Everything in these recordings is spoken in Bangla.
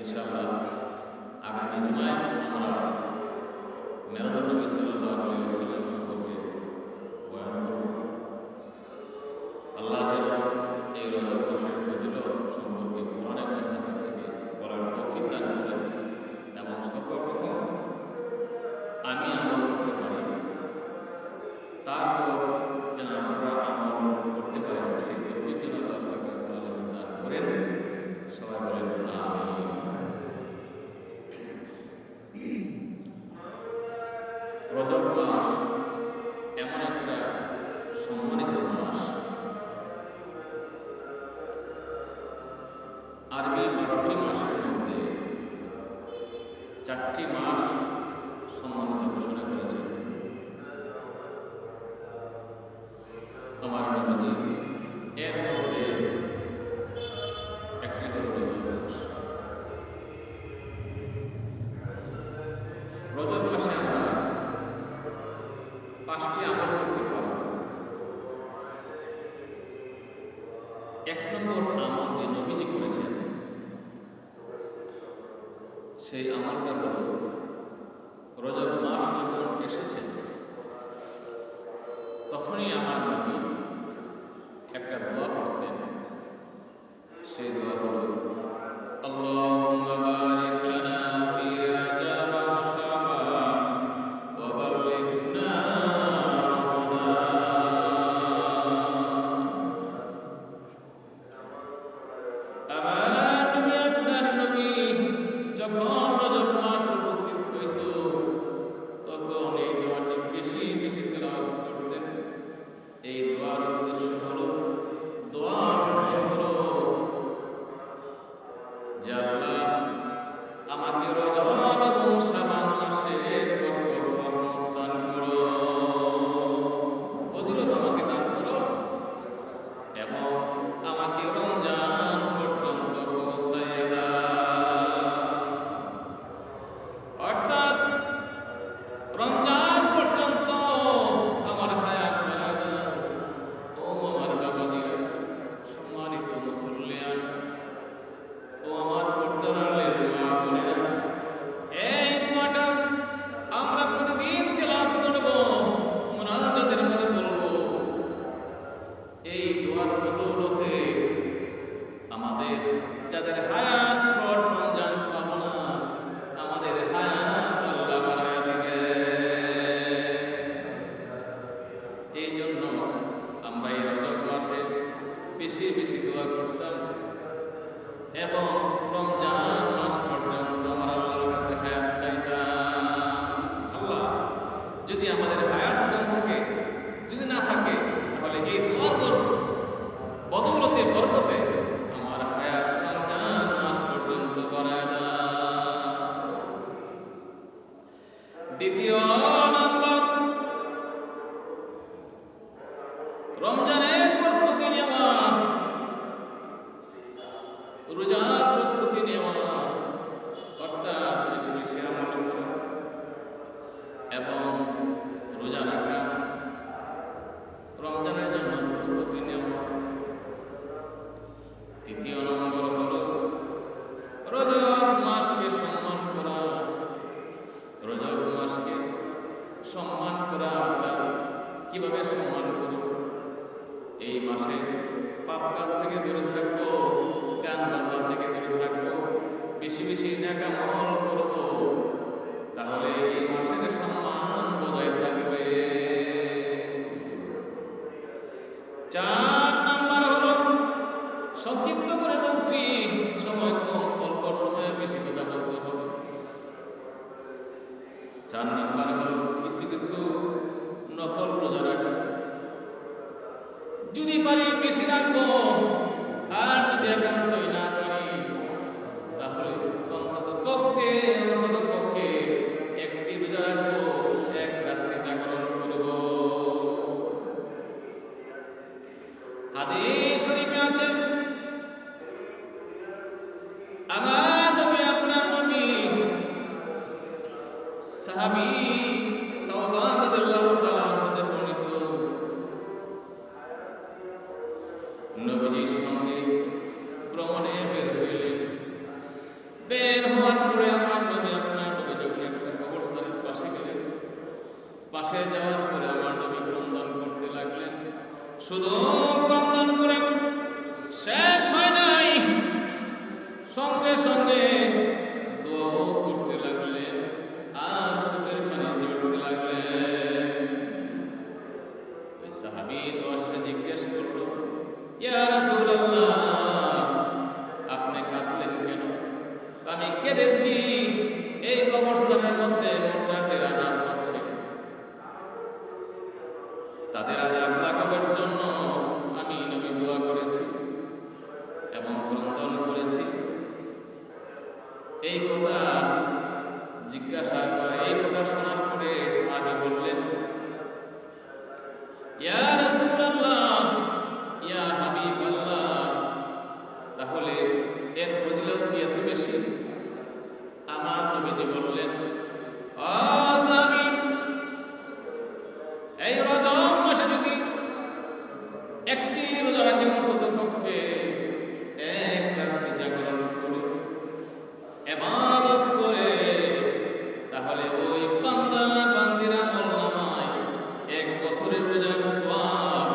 ইনশাআল্লাহ আগামী জুমায় আমরা মেরাদুন নবী সাল্লাল্লাহু আলাইহি ওয়াসাল্লাম সম্পর্কে বয়ান করব। আল্লাহ যেন এই রজব মাসের ফজিলত সম্পর্কে কোরআন এবং হাদিস থেকে বলার তৌফিক দান করেন এবং সর্বপ্রথম আমি আমল করতে পারি, তারপর যেন আপনারা আমল করতে পারেন সেই তৌফিক যেন আল্লাহ পাক দান করেন। সবাই বলেন আমিন। রজব মাস এমন একটা সম্মানিত মাস। আরবি 12টি মাসের মধ্যে 4টি মাস সম্মানিত ঘোষণা করেছে আমার নবীজি। এর মধ্যে একটি হল রজব মাস। রজব মাসে আমরা 5টি আমল করতে পারব। 1 নম্বর আমল যে নবীজি করেছেন সেই আমলটা হল রজব মাস যখন এসেছে তখনই আমার নবী একটা দোয়া করতেন। সেই দোয়া হল আল্লাহুম্মা বারিক লানা ফি রজব ওয়া শাবান ওয়া বাল্লিগনা যখন রজব মাস উপস্থিত হইত তখন এই দোয়াটি বেশি বেশি তেলাওয়াত করতেন। এই দোয়ার উদ্দেশ্য হলো যে আল্লাহ আমাকে রজব এবং শাবান মাসের বরকত রহমত দান করো, ফজিলত আমাকে দান করো এবং আমাকে রমজান পর্যন্ত পৌঁছায় দাও। অর্থাৎ রমজান পর্যন্ত আমার হায়াত বাড়ায় দাও। ও আমার বাবাজিরা, সম্মানিত মুসল্লিয়ান, ও আমার পর্দার আড়ালের মা বোনেরা, এই দোয়াটা আমরা প্রতিদিন তেলাওয়াত করব, মুনাজাতের মধ্যে বলবো। এই দোয়ার বদৌলতে আমাদের যাদের হায়াত শর্ট রমজান পাবো না, আমাদের হায়াত আল্লাহ বাড়ায় দিবে। এই জন্য আমরা এই রজব মাসে বেশি বেশি দোয়া করতাম এবং রমজান মাস পর্যন্ত আমরা আল্লাহর কাছে হায়াত চাইতাম। আল্লাহ যদি আমাদের হায়াত কম থাকে, যদি না থাকে, তাহলে এই দোয়ার বদৌলতে বরকতে আমার হায়াত রমজান মাস পর্যন্ত বাড়ায় দাও। দ্বিতীয় নম্বর, রমজানের প্রস্তুতি নেওয়া, রোজার প্রস্তুতি নেওয়া, অর্থাৎ বেশি বেশি আমল করা এবং রোজা রাখা, রমজানের জন্য প্রস্তুতি নেওয়া। তৃতীয় নম্বর হলো রজব মাসকে সম্মান করা। রজব মাসকে সম্মান করা আমরা কিভাবে সম্মান করব? এই মাসে পাপ কাজ থেকে দূরে থাকবো, গান বাজনা থেকে দূরে থাকবো, বেশি বেশি নেক আমল করব, তাহলে এই মাসের সম্মান বজায় থাকবে। 4 নাম্বার হলো, সংক্ষিপ্ত করে বলছি, সময় কম, অল্প সময়ে বেশি কথা বলতে হবে। 4 নাম্বার হলো কিছু কিছু নফল রোজা রাখা। যদি পারি বেশি রাখবো, আর যদি একান্তই না পারি তাহলে অন্তত পক্ষে একটি রোজা রাখবো, এক রাত্রি জাগরণ করব। হাদিস শরীফে আছে, আমার নবী, আপনার নবী, সাহাবী সাওবান রাদিয়াল্লাহু তাআলা আনহু বর্ণিত, নবীজির সঙ্গে ভ্রমণে বের হইলেন। বের শুধু ক্রন্দন করে শেষ হয় নাই, সঙ্গে সঙ্গে দোয়াও করতে লাগলেন আর চোখের পানি ঝরতে লাগলেন। ওই সাহাবী দোয়া শেষে জিজ্ঞেস করলো, ইয়া রাসূলুল্লাহ, আপনি কাঁদলেন কেন? আমি কেঁদেছি, এই কবরস্থানের মধ্যে মুর্দাদের আযাব হচ্ছে, তাদের আযাব লাঘবের জন্য আমি নবী দোয়া করেছি এবং ক্রন্দন করেছি। এই কথা জিজ্ঞাসা করে, এই কথা শোনার পরে সাহাবী বললেন, ইয়া রাসূলুল্লাহ, ইয়া হাবিবাল্লাহ, তাহলে এর ফজিলত কি এত বেশি? আমার নবীজি বললেন, ও সাহাবী, এই রজব মাসে যদি একটি রোজা রাখি, অন্ততপক্ষে এক রাত্রি জাগরণ করে ইবাদত করে, তাহলে ওই বান্দা বান্দির আমলনামায় 1 বছরের রোজার সওয়াব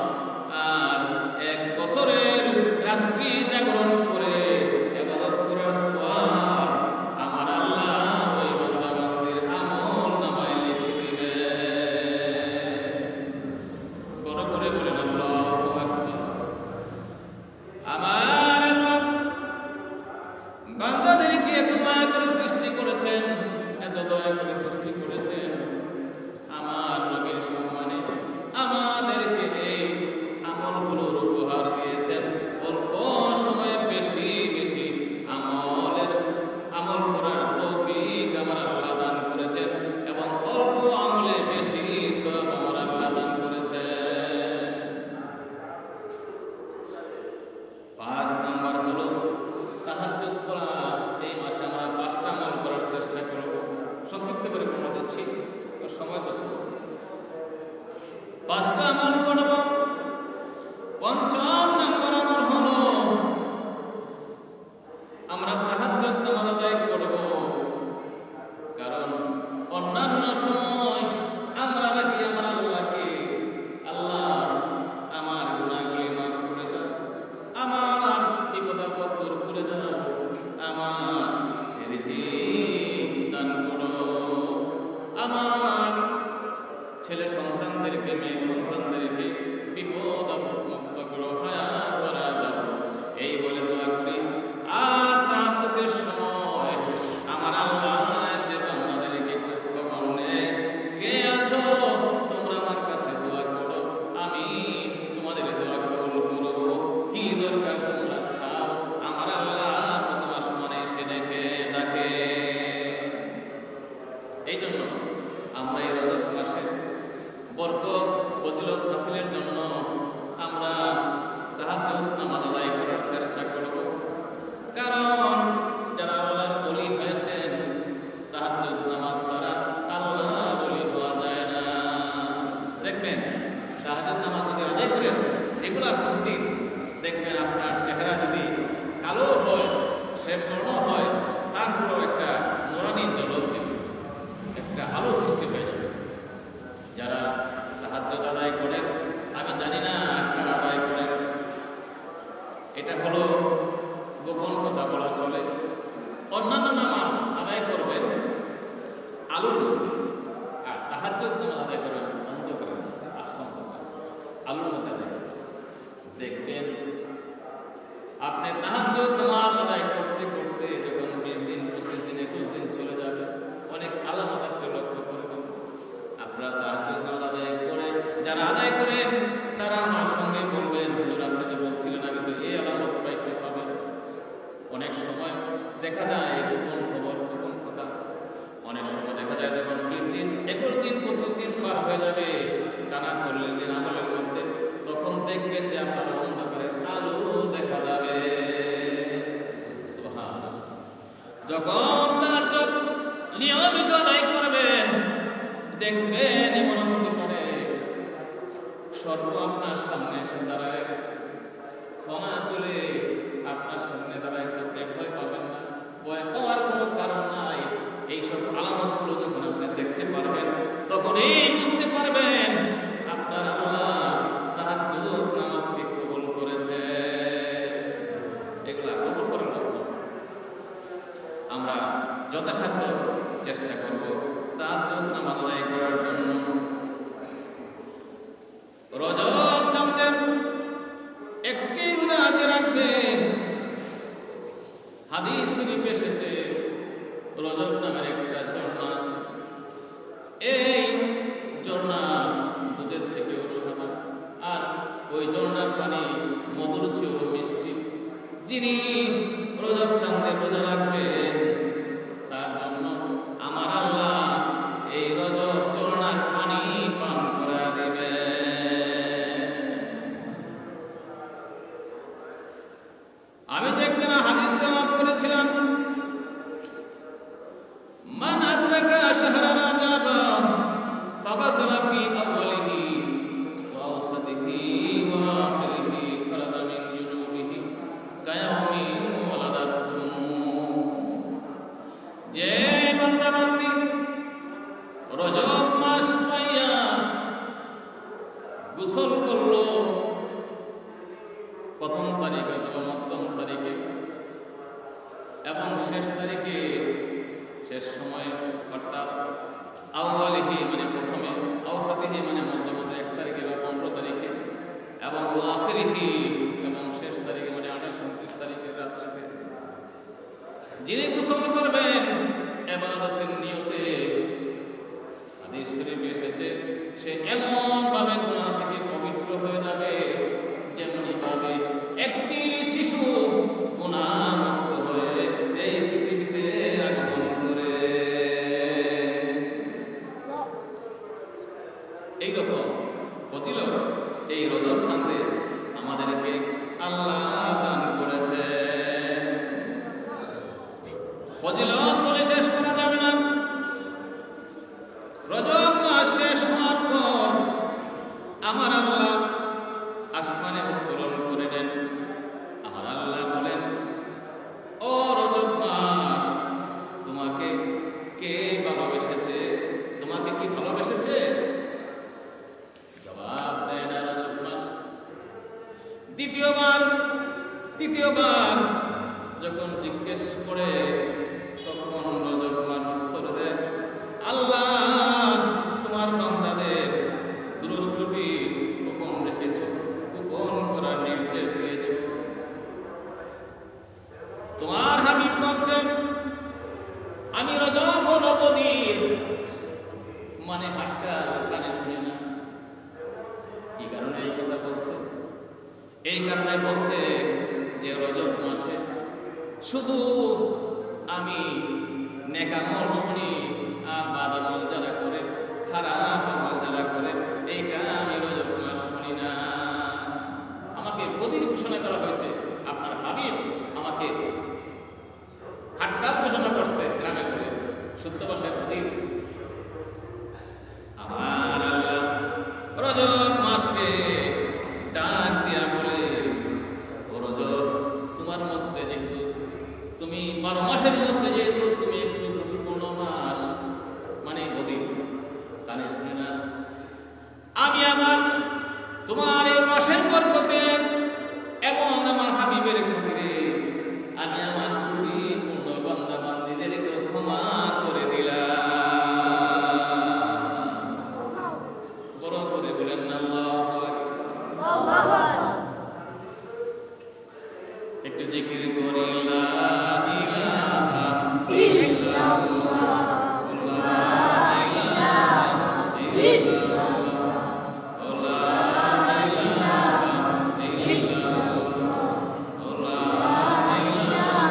আর 1 বছরের রাত্রি জাগরণ করে ইবাদত করার সওয়াব আমার আল্লাহ ওই বান্দা বান্দির আমলনামায় লিখে দিবেন। বড় করে বলেন আল্লাহু আকবার। আমার আল্লাহ বান্দাদেরকে এত মায়া করে সৃষ্টি করেছেন, এত দয়া করে সৃষ্টি করেছেন, আমার নবীর সম্মানে আমাদেরকে এই আমলগুলোর উপহার দিয়েছেন। অল্প সময়ে বেশি বেশি আমল করার তৌফিক আমার আল্লাহ দান করেছেন এবং অল্প আমলে বেশি সওয়াব আমার আল্লাহ দান করেছেন। 5 নাম্বার হলো তাহাজ্জুদ পড়া। এই মাসে আমরা 5টা আমল করার চেষ্টা করব। সংক্ষিপ্ত করে বলে দিচ্ছি, সময় তো 5টা আমল করব। 5ম নাম্বার আমল হলো আমরা তাহাজ্জুদ নামাজ আদায় করব। কারণ অন্যান্য সময় আমরা নাকি আমার আল্লাহকে, আল্লাহ আমার গুনাহগুলি মাফ করে দাও, আমার বিপদ আপদ দূর করে দাও, আমার রিজিক দান করো, আমার ছেলে সন্তানদেরকে, মেয়ে সন্তানদেরকে বিপদ আপদ মুক্ত করো, হায়াত বাড়ায় দাও, এই বলে দোয়া করি। আর তাহাজ্জুদের সময় আমার আল্লাহ এসে বান্দাদেরকে খোঁজ খবর নেয়, কে আছো, তোমরা আমার কাছে দোয়া করো, আমি তোমাদের দোয়া কবুল করব, কি দরকার তোমরা চাও, আমার আল্লাহ প্রথম আসমানে এসে ডাকে। এই জন্য আমরা এই রজব মাসে বরকত ফজিলত হাসিলের জন্য আমরা তাহাজ্জুদ নামাজ আদায় করার চেষ্টা করব। কারণ যারা আল্লাহর ওলি হয়েছেন, তাহাজ্জুদ নামাজ ছাড়া আল্লাহর ওলি হওয়া যায় না। দেখবেন তাহাজ্জুদ নামাজ যদি আদায় করেন রেগুলার প্রতিদিন, দেখবেন আপনার চেহারা যদি কালো হয়, সে বর্ণ হয়, তারপরেও একটা নুরানি ঝলক দিবে, একটা আলো সৃষ্টি হয়ে যাবে। যারা তাহাজ্জুদ আদায় করেন, আমি জানি না কারা আদায় করেন, এটা হলো গোপন কথা বলা চলে। অন্যান্য নামাজ আদায় করবেন আলোর মধ্যে, আর তাহাজ্জুদ নামাজ আদায় করবেন অন্ধকারের মধ্যে, আলোর মধ্যে আদায় করবেন। দেখবেন আপনি তাহাজ্জুদ নামাজ আদায় করতে করতে যখন 20 দিন, 25 দিন, 21 দিন চলে যাবে, অনেক আলামত আপনি লক্ষ্য করবেন। আপনারা তাহাজ্জুদ নামাজ আদায় করে, যারা আদায় করেন তারা আমার সঙ্গে বলবেন, হুজুর আপনি যে বলছিলেন আমি তো এই আলামত পাইছি, পাবেন। অনেক সময় দেখা যায় গোপন খবর, গোপন কথা, অনেক সময় দেখা যায় যখন 20 দিন, 21 দিন, 25 দিন পার হয়ে যাবে, টানা 40 দিন আমলের মধ্যে, তখন দেখবেন যে আপনার অন্ধকারে আলো দেখা যাবে। সুবহানাল্লাহ। যখন তাহাজ্জুদ নিয়মিত আদায় করবেন, দেখবেন এমন হতে পারে স্বর্গ আপনার সামনে এসে দাঁড়ায় গেছে, সোনা তুলে আপনার সামনে দাঁড়ায় গেছে, আপনি ভয় পাবেন না, ভয় পাওয়ার কোনো কারণ নাই। এইসব আলামতগুলো যখন আপনি দেখতে পারবেন, তখন এই বুঝতে পারবেন আপনার আল্লাহ তাহাজ্জুদ ওই ঝর্ণার পানি মধুর চেয়েও মিষ্টি। যিনি রজব চাঁদে রোজা রাখবেন তার জন্য আমার আল্লাহ এই রজব ঝর্ণার পানি পান করা দিবে। আমি যে একখানা হাদিস তেলাওয়াত করেছিলাম, মান আদরাকা শাহরা রাজাব ফাগাসালা ফি আউয়ালিহি ওয়া আওসাতিহি ওয়া আখিরিহি খারাজা মিন জুনুবিহি কায়াউমি ওয়ালাদাতহু। যে বান্দা বান্দি রজব মাস পাইয়া গোসল করলো প্রথম তারিখে অথবা মধ্যম তারিখে এবং শেষ তারিখে, শেষ সময়ে অর্থাৎ আউয়ালিহি মানে প্রথমে, আওসাতিহি মানে মধ্যমতে 1 তারিখে বা 15 তারিখে, এবং আখিরিহি এবং শেষ তারিখে মানে 28-29 তারিখের রাত্রিতে যিনি গোসল করবেন ইবাদতের নিয়তে, হাদিস শরীফে এসেছে সে এমন ভাবে গুনাহ থেকে পবিত্র হয়ে যাবে যেমনি ভাবে একটি শিশু গুনাহমুক্ত হয়ে এই পৃথিবীতে আগমন করে। এইরকম ফজিলত এই রজব চাঁদে আমাদেরকে আল্লাহ দান করেছে। ফজিলত বলে শেষ করা যাবে না। রজব মাস শেষ হওয়ার পর আমার আল্লাহ আসমানে উত্তোলন করে নেন। আমার আল্লাহ বলেন, ও রজব মাস, তোমাকে কে ভালোবেসেছে? তোমাকে কি ভালোবেসেছে? জবাব দেয় না রজব মাস। তৃতীয়বার যখন জিজ্ঞেস করে তখন রজব মাস উত্তর দেয়, আল্লাহ তোমার বান্দাদের দুরষ্টটি গোপন রেখেছ, গোপন করার নির্দেশ দিয়েছ। তোমার হাবিব বলছেন আমি রজব ও নবদীর মানে আটকার কানে শুনি না। কি কারণে এই কথা বলছে? এই কারণে বলছে যে রজব মাসে শুধু আমি নেকামল শুনি আর বাদামল যারা করে, খারাপ আমল যারা করে, এইটা আমি রজব মাস শুনি না। আমাকে বদির ঘোষণা করা হয়েছে। আপনার হাবিব আমাকে হাটকার ঘোষণা করছে গ্রামে ঘুরে, শুদ্ধ ভাষায় বদির। আমার আল্লাহ রজব মাসকে ডাক দিয়া বলে, ও রজব, তোমার মধ্যে যেহেতু তুমি 12 মাসের মধ্যে যেহেতু তুমি একটু ত্রুটিপূর্ণ মাস মানে বদির, কানে শুনে না, আমি আমার তোমার এই মাসের বরকতে এবং আমার হাবিবের খাতিরে আমি আমার ত্রুটিপূর্ণ বান্দা বান্দীদেরকে ক্ষমা করে দিলাম। বড় করে বলেন না আল্লাহু আকবার। একটু জিকির করি লা ইলাহা ইল্লাল্লাহ, লা ইলাহা ইল্লাল্লাহ, লা ইলাহা ইল্লাল্লাহ, লা ইলাহা ইল্লাল্লাহ, লা ইলাহা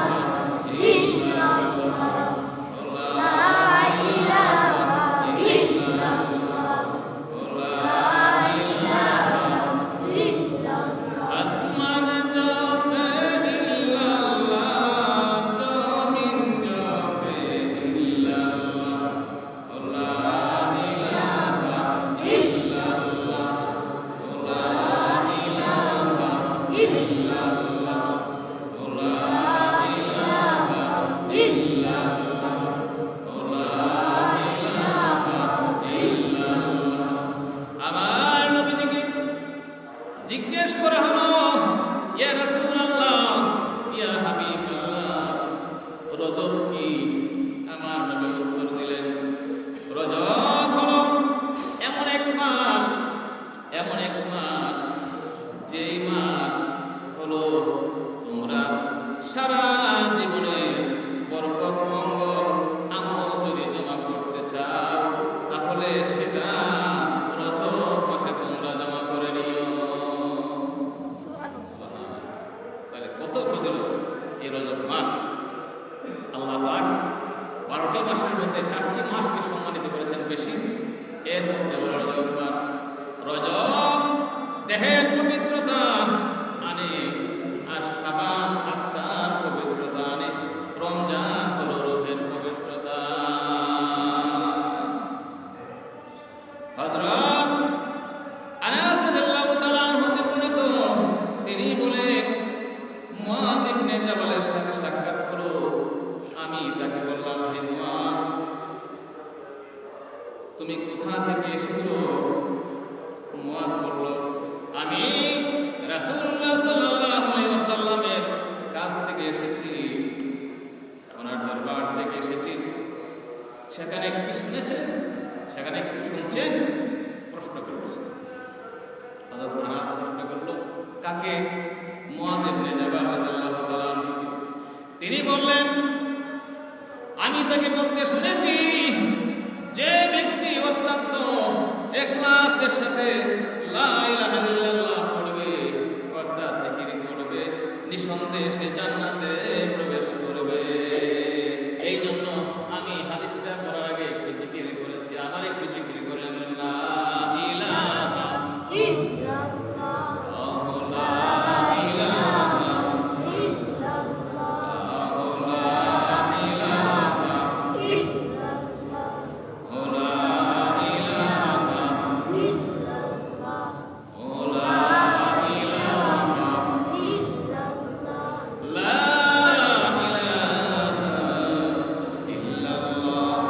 ইল্লাল্লাহ, লা ইলাহা ইল্লাল্লাহ। আসমান জবে ইল্লাল্লাহ, জমিন জবে ইল্লাল্লাহ, লা ইলাহা ইল্লাল্লাহ, লা ইলাহা ইল্লাল্লাহ, লা ইলাহা ইল্লাল্লাহ, লা ইলাহা ইল্লাল্লাহ। আমার নবীজিকে জিজ্ঞেস করা হলো, ইয়া রাসূলুল্লাহ, ইয়া হাবিবাল্লাহ, রজব কি? আমার নবী উত্তর দিলেন, রজব হলো এমন এক মাস যেই মাস হলো তোমরা সারা জীবনে বরকত মঙ্গল আমল যদি জমা করতে চাও তাহলে সেটা রজব মাসে তোমরা জমা করে নিও। দেহের পবিত্রতা আনে, আর শাবান আত্মার পবিত্রতা আনে। রমজান হলো রূহের পবিত্রতা। হযরত আনাস রাদিয়াল্লাহু তাআলা হতে বর্ণিত, তিনি বলেন মুআজ ইবনে জাবালের সাথে সাক্ষাৎ হলো। আমি তাকে বললাম, হে মুআজ, তুমি কোথা থেকে এসেছো? মুআজ বলল, আমি রাসূলুল্লাহ সাল্লাল্লাহু আলাইহি ওয়াসাল্লামের কাছ থেকে এসেছি, ওনার দরবার থেকে এসেছি। সেখানে কি শুনেছেন? সেখানে কিছু শুনছেন? প্রশ্ন করল। হযরত আনাস প্রশ্ন করল, কাকে? মুআজ ইবনে জাবাল রাদিয়াল্লাহু তাআলা আনহু। তিনি বললেন, আমি তাকে বলতে শুনেছি, যে ব্যক্তি অত্যন্ত ইখলাসের সাথে লা ইলাহা ইল্লাল্লাহ পড়বে, অর্থাৎ জিকির করবে, নিঃসন্দেহে সে জান্নাতে প্রবেশ করবে। এই জন্য আমি হাদিসটা পড়ার আগে একটু জিকির করেছি। আবার একটু জিকির করেন, লা ইলাহা ইল্লাল্লাহ, লা ইলাহা ইল্লাল্লাহ, লা ইলাহা ইল্লাল্লাহ, লা ইলাহা ইল্লাল্লাহ, লা ইলাহা ইল্লাল্লাহ, লা ইলাহা ইল্লাল্লাহ,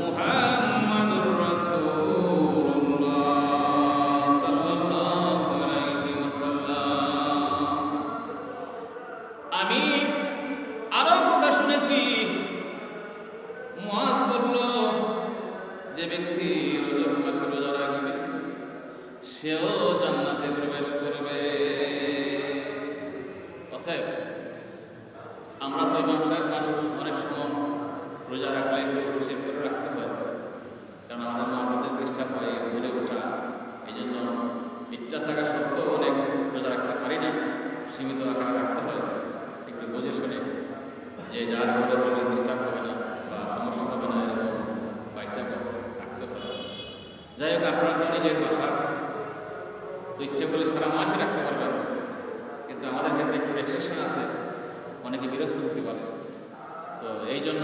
মুহাম্মাদুর রাসূলুল্লাহ সাল্লাল্লাহু আলাইহি ওয়াসাল্লাম। আমি আরো কথা শুনেছি। মুআজ বলল, যে ব্যক্তি রজব মাসে রোজা রাখবে, সেও জান্নাতে প্রবেশ করবে। অতএব আমরা তো ব্যবসায়িক মানুষ, অনেক সময় রোজা রাখলে হিসেব করে রাখতে হয়, কারণ আমাদের মানবদের ডিস্টার্ব হয় ভরে ওঠা। এই জন্য ইচ্ছা থাকা সত্ত্বেও অনেক রোজা রাখতে পারি না, সীমিত আকারে রাখতে হয়। একটু বুঝে শুনে, যে যার ঘরে বলে ডিস্টার্ব হবে না বা সমস্যা হবে না, এরকম পয়সা রাখতে হয়। যাই হোক, আপনারা তো নিজের বাসা তো ইচ্ছে করলে সারা মাসে রাখতে পারবেন, কিন্তু আমাদের ক্ষেত্রে একটু রেস্ট্রিকশন আছে, অনেকে বিরক্ত হতে পারে। তো এই জন্য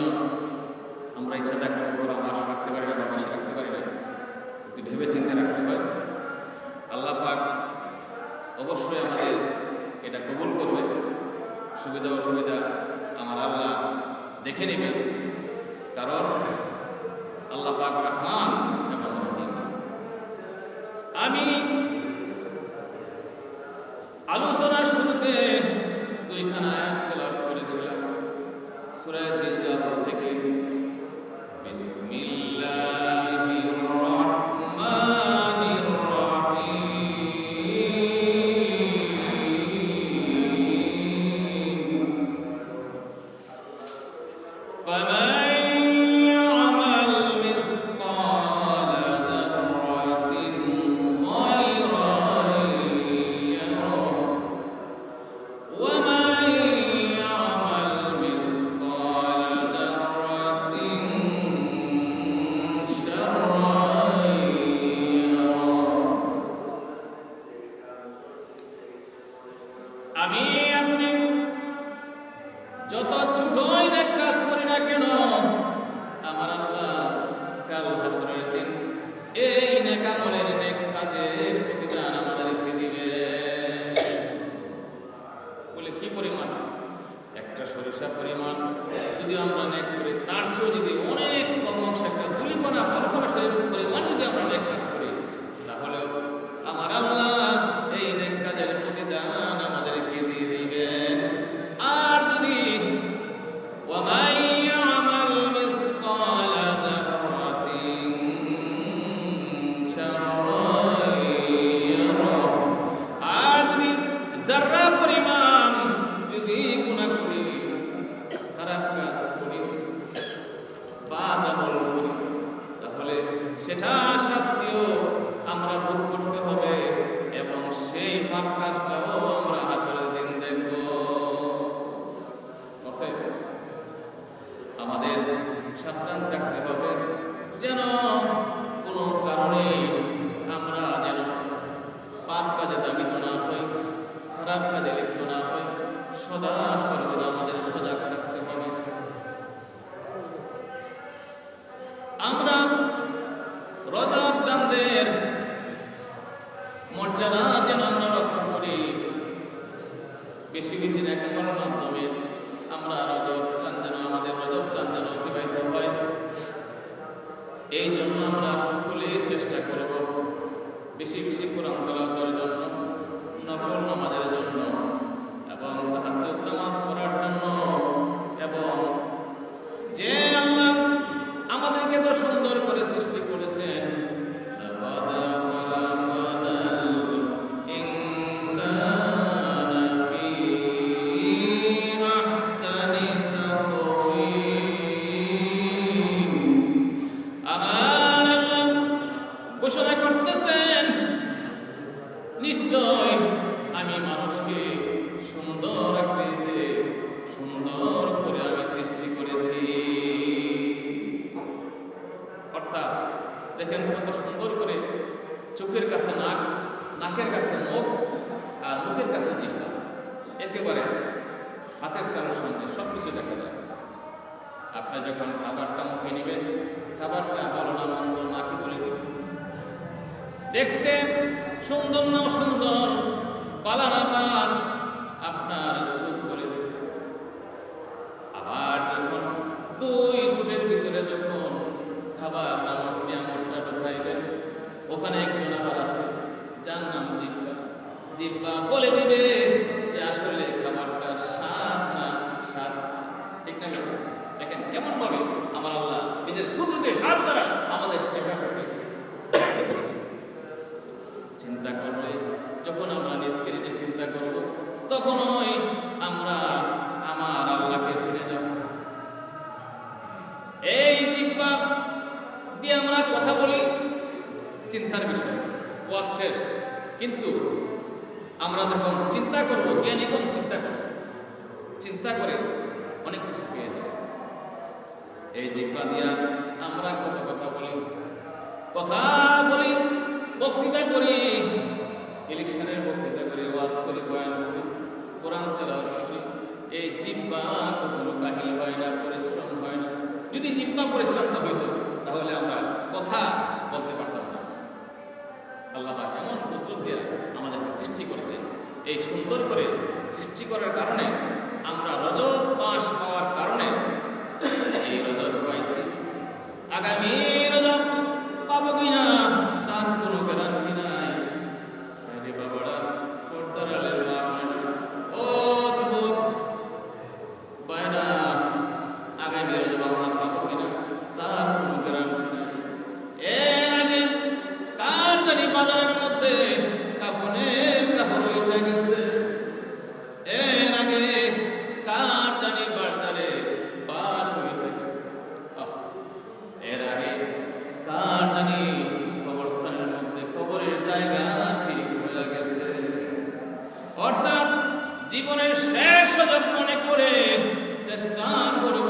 আমরা ইচ্ছা থাকলে পুরো মাস রাখতে পারি না বা বেশি রাখতে পারি না, একটু ভেবে চিন্তে রাখতে হয়। আল্লাহ পাক অবশ্যই আমাদের এটা কবুল করবে। সুবিধা অসুবিধা আমার আল্লাহ দেখে নেবেন, কারণ আল্লাহ পাক রহমান এবং রহিম। আমি আলোচনার শুরুতে দুইখানা আয়াত তেলাওয়াত করেছিলাম সূরা জিলজাল থেকে। বিসমিল্লাহির রহমানির রহিম। ফামান ইয়ামাল মিসকাল যাররাতিন খায়রান ইয়ারাহ, ওয়া মান ইয়ামাল মিসকাল যাররাতিন শাররান ইয়ারাহ। আমি আপনি যত ছোটই নেক কাজ করি না কেন, আমার আল্লাহ কাল হাসরের দিন এই নেক আমলের নেক কাজের প্রতিদান আমাদেরকে দিবে। বলে কি পরিমাণ? একটা সরিষা পরিমাণ যদি আমরা নেক করি, তার চেয়েও যদি অনেক কম অংশ, একটা তুলিকণা ভালোকণা সরিষা পরিমাণ যদি আমরা নেক কাজ করি, তাহলে আমার আল্লাহ এই নেক কাজের প্রতিদান আমাদেরকে দিয়ে দিবেন। আর যদি وَمَن يَعْمَلْ مِثْقَالَ ذَرَّةٍ شَرًّا يَرَهُ, আর যদি যারা পরিমাণ যদি গুনাহ করি, খারাপ কাজ করি, বাদ আমল করি, তাহলে সেটা শাস্তিও আমরা ভোগ করতে হবে, এবং সেই পাপ কাজটাও আমরা হাসরের দিন দেখব। অতএব আমাদের সাবধান থাকতে হবে, যেন কোনো কারণে আমরা যেন পাপ বেশি বেশি নেক আমলের মাধ্যমে আমরা রজব চাঁদ যেন আমাদের রজব চাঁদ যেন অতিবাহিত হয়, এই জন্য আমরা সকলেই চেষ্টা করব বেশি বেশি কোরআন তেলাওয়াতের জন্য, নফল নামাজের জন্য এবং তাহাজ্জুদ নামাজ পড়ার জন্য। এবং যে আল্লাহ আমাদেরকে তো সুন্দর করে সৃষ্টি করেছেন, ঘোষণা করতেছেন নিশ্চয় আমি মানুষকে সুন্দর আকৃতিতে সুন্দর করে আমি সৃষ্টি করেছি। অর্থাৎ দেখেন কত সুন্দর করে, চোখের কাছে নাক, নাকের কাছে মুখ, আর মুখের কাছে জিহ্বা, একেবারে হাতের তালুর সঙ্গে সবকিছু দেখা যায়। আপনি যখন খাবারটা মুখে নেবেন, খাবারটা ভালো না মন্দ নাকি বলে দেবেন, দেখতে সুন্দর না সুন্দর, পালা না পাল আপনার চোখ বলে দেবে। আবার যখন দুই ঠোঁটের ভিতরে যখন খাবার নামক নিয়ামতটা ঢুকাইবেন, ওখানে একজন আবার আছে যার নাম জিহ্বা। জিহ্বা বলে দিবে যে আসলে খাবারটা স্বাদ না স্বাদ, ঠিক না? দেখেন কেমন ভাবে আমার আল্লাহ নিজের কুদরতের হাত দ্বারা আমাদের চেহারাটাকে চিন্তা করবে। যখন আমরা নিজকে নিজে চিন্তা করব, তখনই আমরা আমার আল্লাহকে চিনে যাব। এই জিহ্বা দিয়ে আমরা কথা বলি, চিন্তার বিষয়, ওয়াজ শেষ। কিন্তু আমরা যখন চিন্তা করব, জ্ঞানীগণ চিন্তা করব, চিন্তা করে অনেক কিছু পেয়ে যাব। এই জিহ্বা দিয়া আমরা কত কথা বলি, বক্তৃতা করি, ইলেকশনের বক্তৃতা করি, ওয়াজ করি, বয়ান করি, কোরআন তেলাওয়াত করি। এই জিহ্বা কখনো কাহিল হয় না, পরিশ্রম হয় না। যদি জিহ্বা পরিশ্রম না হইতো তাহলে আমরা কথা বলতে পারতাম না। আল্লাহ পাক এমন কুদরত দিয়ে আমাদেরকে সৃষ্টি করেছেন। এই সুন্দর করে সৃষ্টি করার কারণে আমরা রজব মাস পাওয়ার কারণে এই রজব পাইছি। আগামী রজব পাবো কিনা তার কোনো গ্যারান্টি নাই। আরে বাবারা, পর্দার আলের মা বোনেরা, ও যুবক ভাইরা, আগামী রজব আমরা পাবো কিনা তার কোনো গ্যারান্টি নাই। এর আগে কার জানি বাজারের মধ্যে কাফনের কাপড় উঠে গেছে, এর আগে কার জানি বাজারে বাস হয়ে গেছে, এর আগে কার জানি কবরস্থানের মধ্যে কবরের জায়গা ঠিক হয়ে গেছে। অর্থাৎ জীবনের শেষ সুযোগ মনে করে চেষ্টা করব